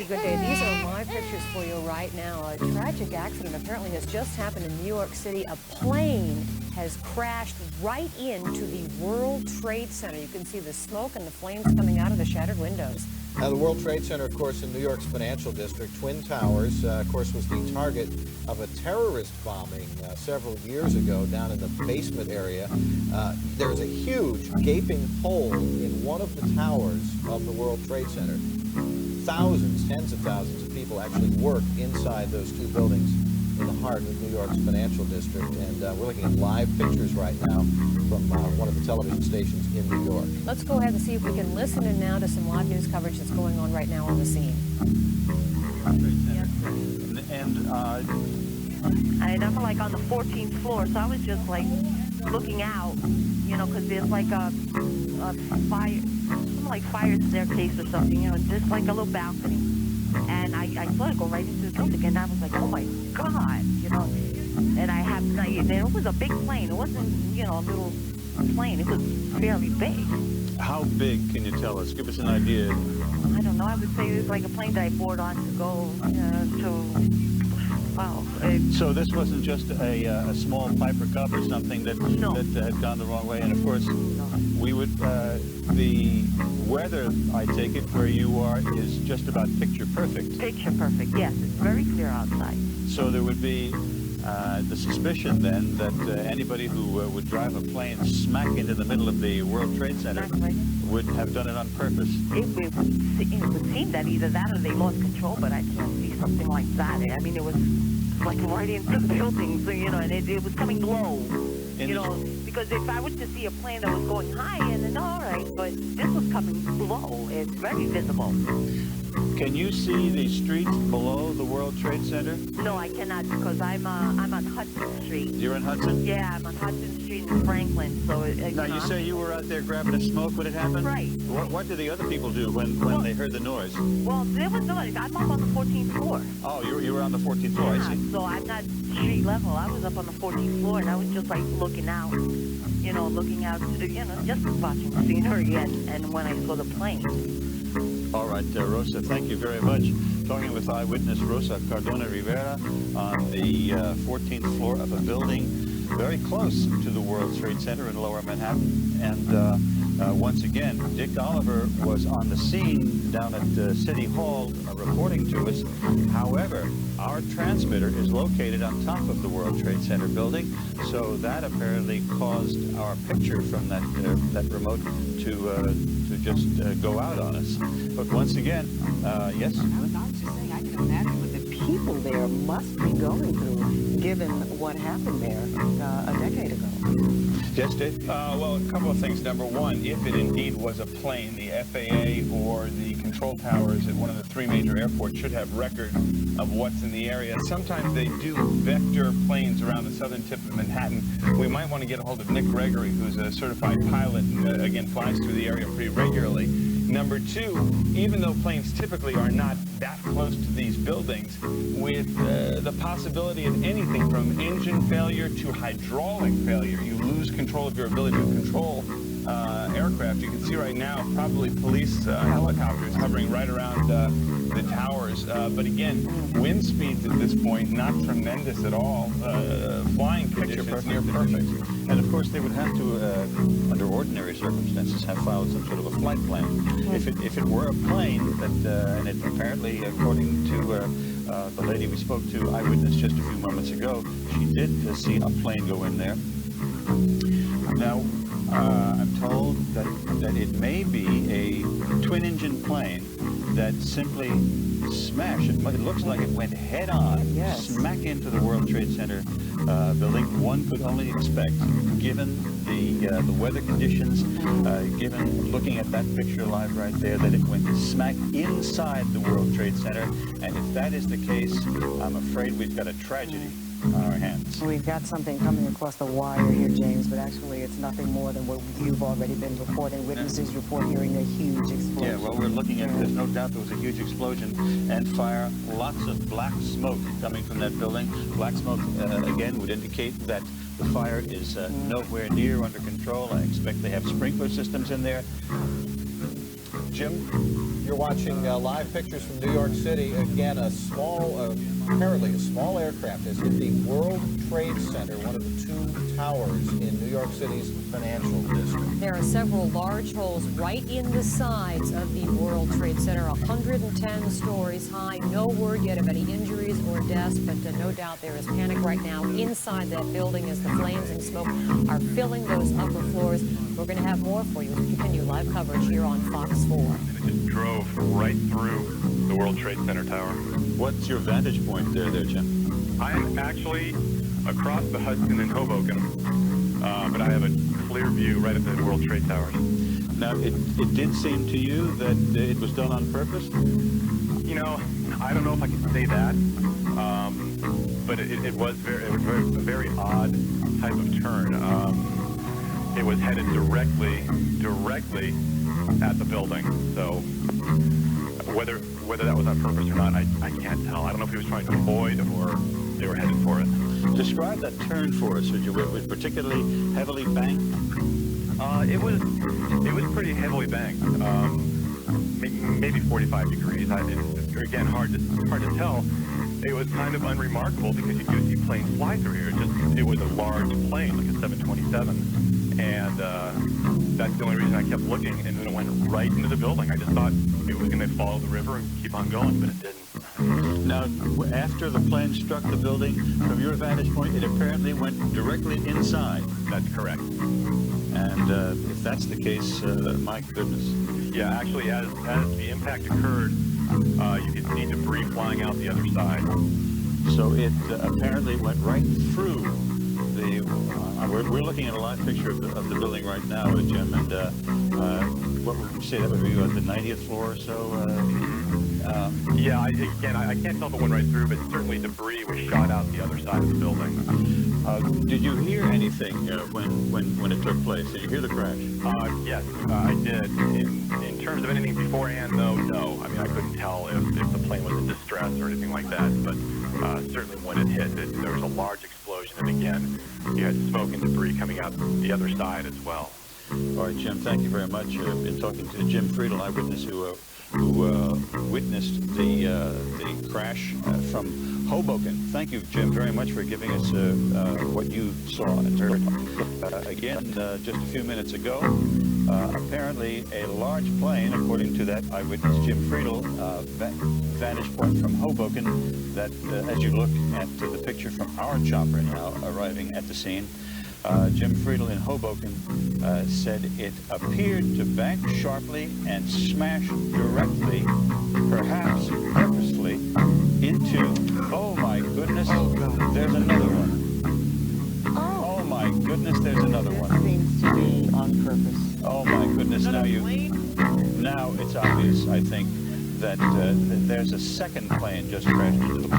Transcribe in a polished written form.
Good day. These are my pictures for you right now. A tragic accident apparently has just happened in New York City. A plane has crashed right into the World Trade Center. You can see the smoke and the flames coming out of the shattered windows. Now, the World Trade Center, of course, in New York's financial district, Twin Towers, of course, was the target of a terrorist bombing several years ago down in the basement area. There's a huge gaping hole in one of the towers of the World Trade Center. Thousands, tens of thousands of people actually work inside those two buildings in the heart of New York's financial district. And we're looking at live pictures right now from one of the television stations in New York. Let's go ahead and see if we can listen in now to some live news coverage that's going on right now on the scene. And I'm like on the 14th floor, so I was just like looking out, you know, because there's like a fire, something like fire staircase or something, you know, just like a little balcony. And I saw it go right into the building, and I was like, oh my God, you know. And it was a big plane. It wasn't, you know, a little plane. It was fairly big. How big, can you tell us? Give us an idea. I don't know. I would say it was like a plane that I board on to go wow. So this wasn't just a small Piper Cub or something that had gone the wrong way. And of course, we would the weather, I take it, where you are is just about picture perfect. Picture perfect, yes. It's very clear outside. So there would be the suspicion then that anybody who would drive a plane smack into the middle of the World Trade Center would have done it on purpose. It would seem that either that or they lost control, but I can't see something like that. I mean, it was like right into the building, so, you know, and it was coming low, you know, because if I was to see a plane that was going high, and then all right, but this was coming low. It's very visible. Can you see the streets below the World Trade Center? No, I cannot, because I'm on Hudson Street. You're in Hudson? Yeah, I'm on Hudson Street in Franklin. So now you say you were out there grabbing a smoke when it happened? Right. What did the other people do when they heard the noise? Well, there was noise. I'm up on the 14th floor. Oh, you were on the 14th floor. Yeah, I see. so I'm not street level. I was up on the 14th floor, and I was just like looking out, you know, you know, just watching the scenery, and when I saw the plane. All right, Rosa, thank you very much. Talking with eyewitness Rosa Cardona Rivera on the 14th floor of a building very close to the World Trade Center in Lower Manhattan. And once again, Dick Oliver was on the scene down at City Hall reporting to us. However, our transmitter is located on top of the World Trade Center building, so that apparently caused our picture from that remote to just go out on us. But once again, yes? I was just saying, I can imagine what the people there must be going through, given what happened there a decade ago. Yes, Dave? Well, a couple of things. Number one, if it indeed was a plane, the FAA or the control towers at one of the three major airports should have record of what's in the area. Sometimes they do vector planes around the southern tip of Manhattan. We might want to get a hold of Nick Gregory, who's a certified pilot and, again, flies through the area pretty regularly. Number two, even though planes typically are not that close to these buildings, with the possibility of anything from engine failure to hydraulic failure, you lose control of your ability to control aircraft. You can see right now probably police helicopters hovering right around the towers. But again, wind speeds at this point not tremendous at all. Flying conditions near perfect. And of course, they would have to, under ordinary circumstances, have filed some sort of a flight plan. If it were a plane that, and it apparently, according to the lady we spoke to, eyewitness just a few moments ago, she did see a plane go in there. Now, I'm told that it may be a twin-engine plane that simply smashed. It looks like it went head-on, smack into the World Trade Center building. One could only expect, given the weather conditions, given looking at that picture live right there, that it went smack inside the World Trade Center. And if that is the case, I'm afraid we've got a tragedy on our hands. We've got something coming across the wire here, James, but actually it's nothing more than what you've already been reporting. Witnesses report hearing a huge explosion. Yeah, well, we're looking at, there's no doubt there was a huge explosion and fire, lots of black smoke coming from that building. Black smoke, again, would indicate that the fire is nowhere near under control. I expect they have sprinkler systems in there. Jim? You're watching live pictures from New York City. Again, apparently a small aircraft has hit the World Trade Center, one of the two towers in New York City's financial district. There are several large holes right in the sides of the World Trade Center, 110 stories high. No word yet of any injuries or deaths, but no doubt there is panic right now inside that building as the flames and smoke are filling those upper floors. We're going to have more for you as we continue live coverage here on Fox 4. And it just drove right through the World Trade Center tower. What's your vantage point there, Jim? I am actually across the Hudson in Hoboken, but I have a clear view right at the World Trade Towers. Now, it did seem to you that it was done on purpose? You know, I don't know if I can say that, but it was a very odd type of turn. It was headed directly at the building. So whether that was on purpose or not, I can't tell. I don't know if he was trying to avoid or they were headed for it. Describe that turn for us. It was particularly heavily banked? It was pretty heavily banked. Maybe 45 degrees. Again, hard to tell. It was kind of unremarkable because you do see planes fly through here. It was a large plane, like a 727, and that's the only reason I kept looking. And then it went right into the building. I just thought it was going to follow the river and keep on going, but it didn't. Now, after the plane struck the building, from your vantage point, it apparently went directly inside. That's correct. And if that's the case, my goodness. Yeah, actually, as the impact occurred, you could see debris flying out the other side. So it apparently went right through the... we're looking at a live picture of the building right now, Jim, and what would you say that would be, about the 90th floor or so? Yeah, I can't tell if it went right through, but certainly debris was shot out the other side of the building. Did you hear anything when it took place? Did you hear the crash? Yes, I did. In terms of anything beforehand, though, no. I mean, I couldn't tell if the plane was in distress or anything like that, but certainly when it hit, there was a large explosion, and again, you had smoke and debris coming out the other side as well. All right, Jim, thank you very much. In talking to Jim Friedel, eyewitness who witnessed the crash from Hoboken. Thank you, Jim, very much for giving us what you saw and heard. Again, just a few minutes ago, apparently a large plane, according to that eyewitness Jim Friedel, vantage point from Hoboken, that as you look at the picture from our chopper now arriving at the scene, Jim Friedel in Hoboken said it appeared to bank sharply and smash directly, perhaps purposefully, into, oh my goodness, there's another one. Oh my goodness, there's another one. This seems to be on purpose. Oh my goodness, now it's obvious, I think, that there's a second plane just crashed into the